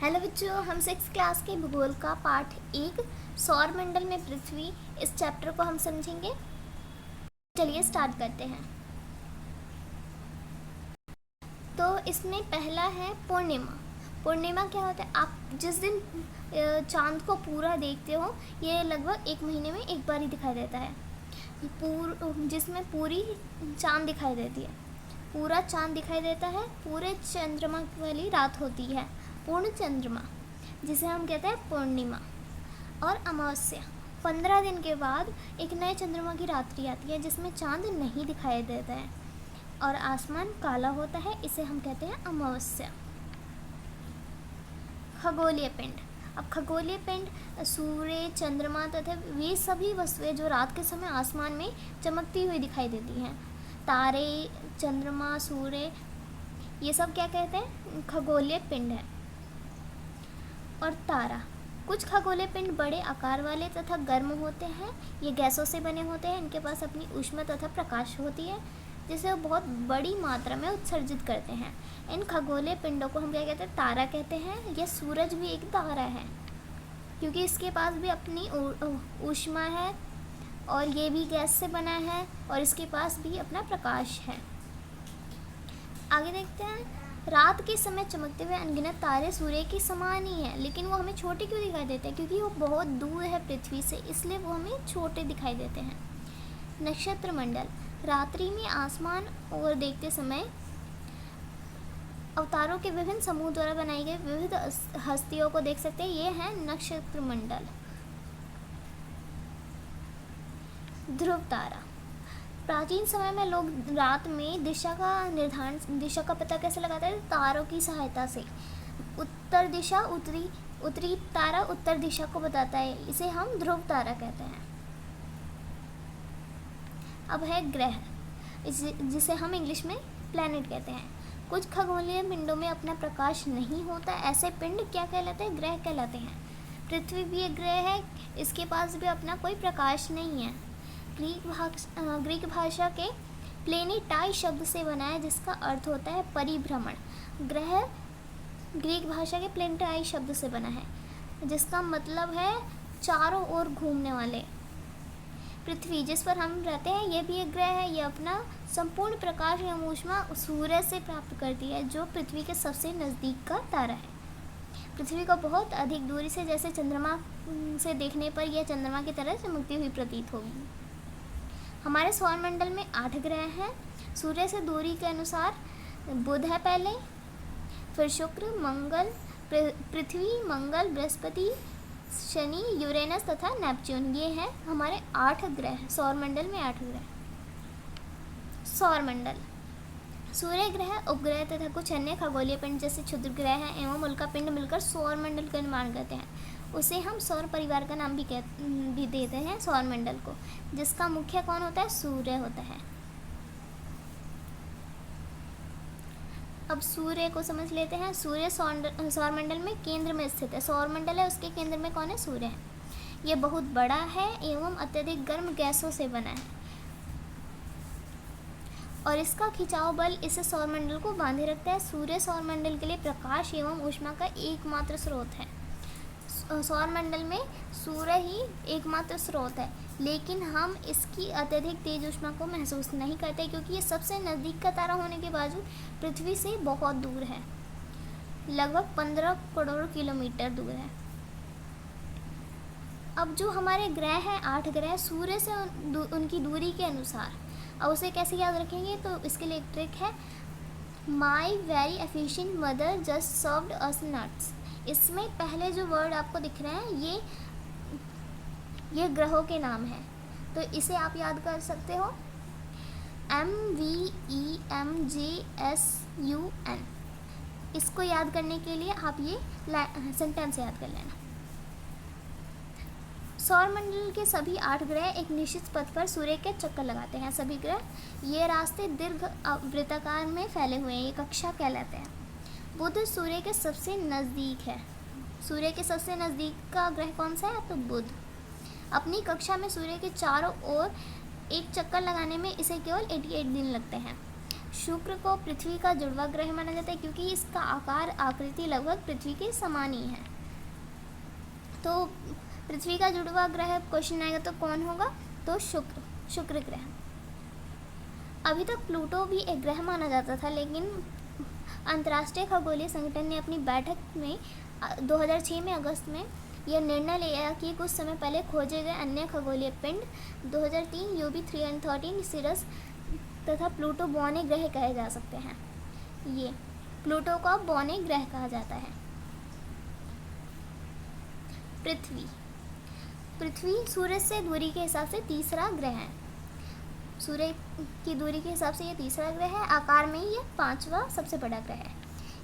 Hello बच्चों, हम 6 class के भूगोल का पाठ 1 सौरमंडल में पृथ्वी इस चैप्टर को हम समझेंगे। चलिए स्टार्ट करते हैं। तो इसमें पहला है पूर्णिमा। पूर्णिमा क्या होता है? आप जिस दिन चांद को पूरा देखते हो, ये लगभग 1 महीने में एक बार ही दिखाई देता है, जिसमें पूरी चांद दिखाई देती है। पूरा चांद दिखाई देता है, पूरे चंद्रमा वाली रात होती है पूर्ण चंद्रमा, जिसे हम कहते हैं पूर्णिमा। और अमावस्या 15 दिन के बाद एक नए चंद्रमा की रात्रि आती है, जिसमें चांद नहीं दिखाई देता है और आसमान काला होता है, इसे हम कहते हैं अमावस्या। खगोलीय पिंड। अब खगोलीय पिंड सूर्य, चंद्रमा तथा वे सभी वस्तुएं जो रात के समय आसमान में चमकती हुई दिखाई देती हैं, तारे, चंद्रमा, सूर्य, ये सब क्या कहते हैं? खगोलीय पिंड है। और तारा। कुछ खगोलीय पिंड बड़े आकार वाले तथा गर्म होते हैं। ये गैसों से बने होते हैं। इनके पास अपनी ऊष्मा तथा प्रकाश होती है, जिसे वो बहुत बड़ी मात्रा में उत्सर्जित करते हैं। इन खगोलीय पिंडों को हम क्या कहते हैं? तारा कहते हैं। यह सूरज भी एक तारा है, क्योंकि इसके पास भी अपनी ऊष्मा है और ये भी गैस से बना है और इसके पास भी अपना प्रकाश है। आगे देखते हैं। रात के समय चमकते हुए अनगिनत तारे सूर्य के समान ही हैं, लेकिन वो हमें छोटे क्यों दिखाई देते हैं? क्योंकि वो बहुत दूर है पृथ्वी से, इसलिए वो हमें छोटे दिखाई देते हैं। नक्षत्र मंडल। रात्रि में आसमान और देखते समय अवतारों के विभिन्न समूह द्वारा बनाई गई विविध हस्तियों को देख सकते हैं। ये है नक्षत्र मंडल। ध्रुव तारा। प्राचीन समय में लोग रात में दिशा का पता कैसे लगाते हैं? तारों की सहायता से। उत्तर दिशा, उत्तरी तारा उत्तर दिशा को बताता है, इसे हम ध्रुव तारा कहते हैं। अब है ग्रह, जिसे हम इंग्लिश में प्लैनेट कहते हैं। कुछ खगोलीय पिंडों में अपना प्रकाश नहीं होता, ऐसे पिंड क्या कहलाते हैं? ग्रह कहलाते हैं। पृथ्वी भी एक ग्रह है, इसके पास भी अपना कोई प्रकाश नहीं है। ग्रीक भाषा के प्लेनेटाई शब्द से बना है, जिसका अर्थ होता है परिभ्रमण। ग्रह ग्रीक भाषा के प्लेनेटाई शब्द से बना है, जिसका मतलब है चारों ओर घूमने वाले। पृथ्वी, जिस पर हम रहते हैं, ये भी एक ग्रह है। यह अपना संपूर्ण प्रकाश एवं ऊष्मा सूर्य से प्राप्त करती है, जो पृथ्वी के सबसे नज़दीक का तारा है। पृथ्वी को बहुत अधिक दूरी से, जैसे चंद्रमा से देखने पर यह चंद्रमा की तरह चमकती हुई प्रतीत होगी। हमारे सौरमंडल में 8 ग्रह हैं। सूर्य से दूरी के अनुसार बुध है पहले, फिर शुक्र, मंगल, पृथ्वी, मंगल, बृहस्पति, शनि, यूरेनस तथा नेपच्यून। ये हैं हमारे 8 ग्रह। सौरमंडल में 8 ग्रह। सौरमंडल। सूर्य ग्रह, उपग्रह तथा कुछ अन्य खगोलीय पिंड जैसे क्षुद्र ग्रह हैं एवं उल्का पिंड मिलकर सौरमंडल का निर्माण करते हैं। उसे हम सौर परिवार का नाम भी देते हैं सौरमंडल को, जिसका मुख्य कौन होता है? सूर्य होता है। अब सूर्य को समझ लेते हैं। सूर्य सौरमंडल में केंद्र में स्थित है। सौरमंडल है, उसके केंद्र में कौन है? सूर्य है। यह बहुत बड़ा है एवं अत्यधिक गर्म गैसों से बना है और इसका खिंचाव बल इसे सौरमंडल को बांधे रखता है। सूर्य सौरमंडल के लिए प्रकाश एवं ऊष्मा का एकमात्र स्रोत है। सौरमंडल में सूर्य ही एकमात्र स्रोत है, लेकिन हम इसकी अत्यधिक तेज ऊष्मा को महसूस नहीं करते, क्योंकि ये सबसे नज़दीक का तारा होने के बावजूद पृथ्वी से बहुत दूर है, लगभग 15 करोड़ किलोमीटर दूर है। अब जो हमारे ग्रह हैं, 8 ग्रह, सूर्य से उनकी दूरी के अनुसार। अब उसे कैसे याद रखेंगे? तो इसके लिए एक ट्रिक है। My very efficient mother just served us nuts. इसमें पहले जो वर्ड आपको दिख रहे हैं, ये ग्रहों के नाम हैं, तो इसे आप याद कर सकते हो। MEMJSUN। इसको याद करने के लिए आप ये सेंटेंस याद कर लेना। सौरमंडल के सभी 8 ग्रह एक निश्चित पथ पर सूर्य के चक्कर लगाते हैं। सभी ग्रह, ये रास्ते दीर्घ वृत्ताकार में फैले हुए हैं, ये कक्षा कहलाते हैं। बुध सूर्य के सबसे नज़दीक है। सूर्य के सबसे नज़दीक का ग्रह कौन सा है? तो बुध। अपनी कक्षा में सूर्य के चारों ओर एक चक्कर लगाने में इसे केवल 88 दिन लगते हैं। शुक्र को पृथ्वी का जुड़वा ग्रह माना जाता है क्योंकि इसका आकार आकृति लगभग पृथ्वी के समान ही है। तो पृथ्वी का जुड़वा ग्रह क्वेश्चन आएगा तो कौन होगा, तो शुक्र ग्रह। अभी तक प्लूटो भी एक ग्रह माना जाता था, लेकिन अंतर्राष्ट्रीय खगोलीय संगठन ने अपनी बैठक में 2006 में अगस्त में यह निर्णय लिया कि कुछ समय पहले खोजे गए अन्य खगोलीय पिंड 2003 UB313 सिरस तथा प्लूटो बौने ग्रह कहे जा सकते हैं। ये प्लूटो को बौने ग्रह कहा जाता है। पृथ्वी सूर्य से दूरी के हिसाब से तीसरा ग्रह है। सूर्य की दूरी के हिसाब से ये तीसरा ग्रह है। आकार में ये 5वां सबसे बड़ा ग्रह है।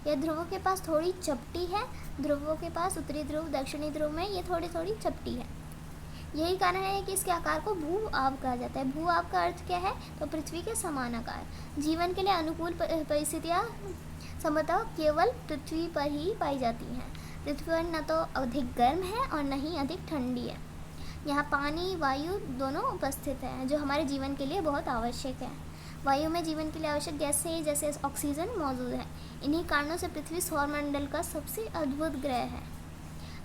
यह ध्रुवों के पास थोड़ी चपटी है। ध्रुवों के पास उत्तरी ध्रुव दक्षिणी ध्रुव में ये थोड़ी थोड़ी चपटी है। यही कारण है कि इसके आकार को भू आब कहा जाता है। भू आब का अर्थ क्या है, तो पृथ्वी के समान आकार। जीवन के लिए अनुकूल परिस्थितियाँ संभवतः केवल पृथ्वी पर ही पाई जाती हैं। पृथ्वी पर न तो अधिक गर्म है और न ही अधिक ठंडी है। यहाँ पानी वायु दोनों उपस्थित हैं, जो हमारे जीवन के लिए बहुत आवश्यक है। वायु में जीवन के लिए आवश्यक गैसें जैसे ऑक्सीजन मौजूद है। इन्हीं कारणों से पृथ्वी सौरमंडल का सबसे अद्भुत ग्रह है।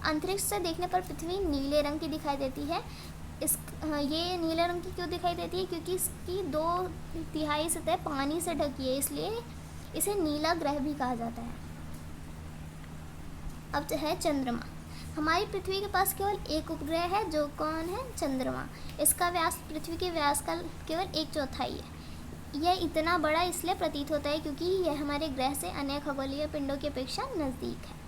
अंतरिक्ष से देखने पर पृथ्वी नीले रंग की दिखाई देती है। ये नीले रंग की क्यों दिखाई देती है, क्योंकि इसकी 2/3 सतह पानी से ढकी है, इसलिए इसे नीला ग्रह भी कहा जाता है। अब है चंद्रमा। हमारी पृथ्वी के पास केवल एक उपग्रह है, जो कौन है, चंद्रमा। इसका व्यास पृथ्वी के व्यास का केवल 1/4 है। यह इतना बड़ा इसलिए प्रतीत होता है क्योंकि यह हमारे ग्रह से अन्य खगोलीय पिंडों की अपेक्षा नज़दीक है।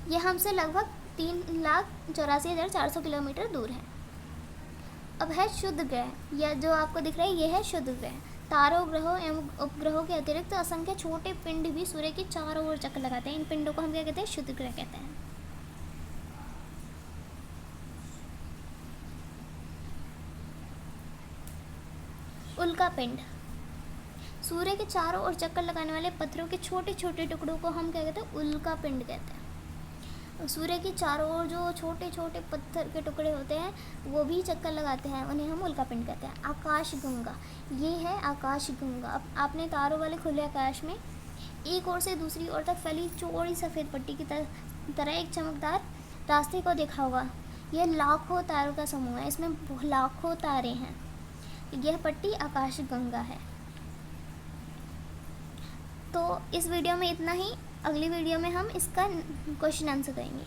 यह हमसे लगभग 3,84,400 किलोमीटर दूर है। अब है शुद्ध ग्रह। यह जो आपको दिख रहा है यह है शुद्ध ग्रह। तारों, ग्रहों एवं उपग्रहों के अतिरिक्त असंख्य छोटे पिंड भी सूर्य के चारों ओर चक्कर लगाते हैं। इन पिंडों को हम क्या कहते हैं, शुद्ध ग्रह कहते हैं। उल्का पिंड। सूर्य के चारों ओर चक्कर लगाने वाले पत्थरों के छोटे छोटे टुकड़ों को हम क्या कहते हैं, उल्का पिंड कहते हैं। सूर्य के चारों ओर जो छोटे छोटे पत्थर के टुकड़े होते हैं वो भी चक्कर लगाते हैं, उन्हें हम उल्का पिंड कहते हैं। आकाशगंगा, ये है आकाशगंगा। अब आपने तारों वाले खुले आकाश में एक ओर से दूसरी ओर तक फैली चौड़ी सफ़ेद पट्टी की तरह एक चमकदार रास्ते को देखा होगा। यह लाखों तारों का समूह है, इसमें लाखों तारे हैं। यह पट्टी आकाशगंगा है। तो इस वीडियो में इतना ही। अगली वीडियो में हम इसका क्वेश्चन आंसर करेंगे।